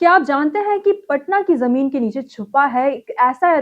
क्या आप जानते हैं कि पटना की ज़मीन के नीचे छुपा है एक ऐसा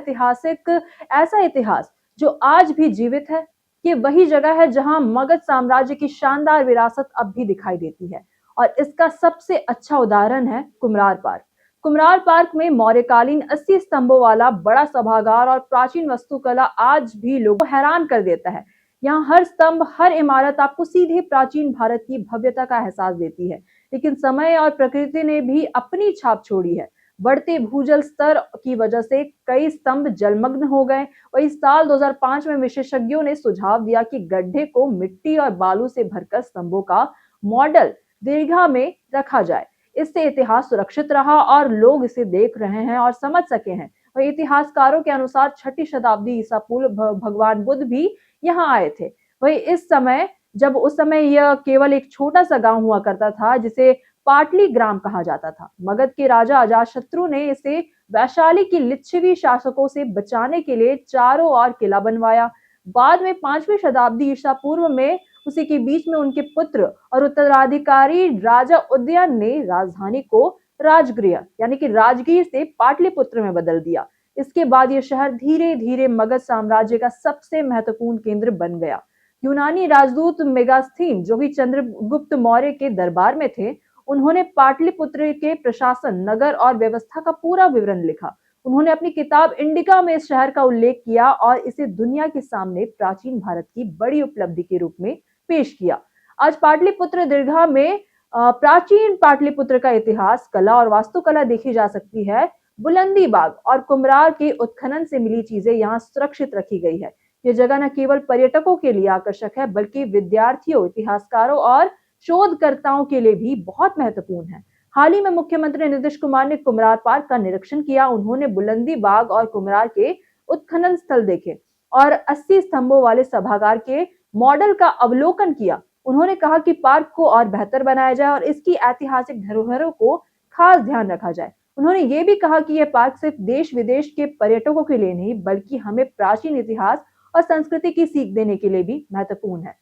इतिहास जो आज भी जीवित है? ये वही जगह है जहां मगध साम्राज्य की शानदार विरासत अब भी दिखाई देती है और इसका सबसे अच्छा उदाहरण है कुम्हरार पार्क। कुम्हरार पार्क में मौर्यकालीन 80 स्तंभों वाला बड़ा सभागार और प्राचीन वास्तुकला आज भी लोगों को हैरान कर देता है। यहाँ हर स्तंभ, हर इमारत आपको सीधे प्राचीन भारत की भव्यता का एहसास देती है। लेकिन समय और प्रकृति ने भी अपनी छाप छोड़ी है। बढ़ते भूजल स्तर की वजह से कई स्तंभ जलमग्न हो गए। वही साल 2005 में विशेषज्ञों ने सुझाव दिया कि गड्ढे को मिट्टी और बालू से भरकर स्तंभों का मॉडल दीर्घा में रखा जाए। इससे इतिहास सुरक्षित रहा और लोग इसे देख रहे हैं और समझ सके हैं। वही इतिहासकारों के अनुसार छठी शताब्दी ईसा पूर्व भगवान बुद्ध भी यहाँ आए थे। वही उस समय यह केवल एक छोटा सा गांव हुआ करता था जिसे पाटली ग्राम कहा जाता था। मगध के राजा अजातशत्रु ने इसे वैशाली की लिच्छवी शासकों से बचाने के लिए चारों ओर किला बनवाया। बाद में 5वीं शताब्दी ईसा पूर्व में उसी के बीच में उनके पुत्र और उत्तराधिकारी राजा उदयन ने राजधानी को राजगृह यानी कि राजगीर से पाटलिपुत्र में बदल दिया। इसके बाद यह शहर धीरे धीरे मगध साम्राज्य का सबसे महत्वपूर्ण केंद्र बन गया। यूनानी राजदूत मेगास्थीन जो कि चंद्रगुप्त मौर्य के दरबार में थे, उन्होंने पाटलिपुत्र के प्रशासन, नगर और व्यवस्था का पूरा विवरण लिखा। उन्होंने अपनी किताब इंडिका में इस शहर का उल्लेख किया और इसे दुनिया के सामने प्राचीन भारत की बड़ी उपलब्धि के रूप में पेश किया। आज पाटलिपुत्र दीर्घा में प्राचीन पाटलिपुत्र का इतिहास, कला और वास्तुकला देखी जा सकती है। बुलंदी बाग और कुम्हरार के उत्खनन से मिली चीजें यहाँ सुरक्षित रखी गई है। ये जगह न केवल पर्यटकों के लिए आकर्षक है बल्कि विद्यार्थियों, इतिहासकारों और शोधकर्ताओं के लिए भी बहुत महत्वपूर्ण है। हाल ही में मुख्यमंत्री नीतीश कुमार ने कुम्हरार पार्क का निरीक्षण किया। उन्होंने बुलंदी बाग और कुम्हरार के उत्खनन स्थल देखे और 80 स्तंभों वाले सभागार के मॉडल का अवलोकन किया। उन्होंने कहा कि पार्क को और बेहतर बनाया जाए और इसकी ऐतिहासिक धरोहरों को खास ध्यान रखा जाए। उन्होंने ये भी कहा कि यह पार्क सिर्फ देश विदेश के पर्यटकों के लिए नहीं बल्कि हमें प्राचीन इतिहास और संस्कृति की सीख देने के लिए भी महत्वपूर्ण है।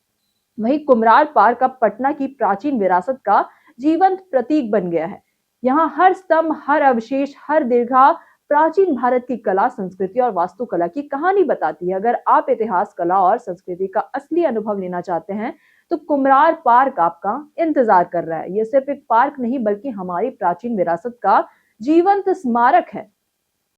वहीं कुम्हरार पार्क अब पटना की प्राचीन विरासत का जीवंत प्रतीक बन गया है। यहाँ हर स्तंभ, हर अवशेष, हर दीर्घा प्राचीन भारत की कला, संस्कृति और वास्तुकला की कहानी बताती है। अगर आप इतिहास, कला और संस्कृति का असली अनुभव लेना चाहते हैं तो कुम्हरार पार्क आपका इंतजार कर रहा है। ये सिर्फ एक पार्क नहीं बल्कि हमारी प्राचीन विरासत का जीवंत स्मारक है।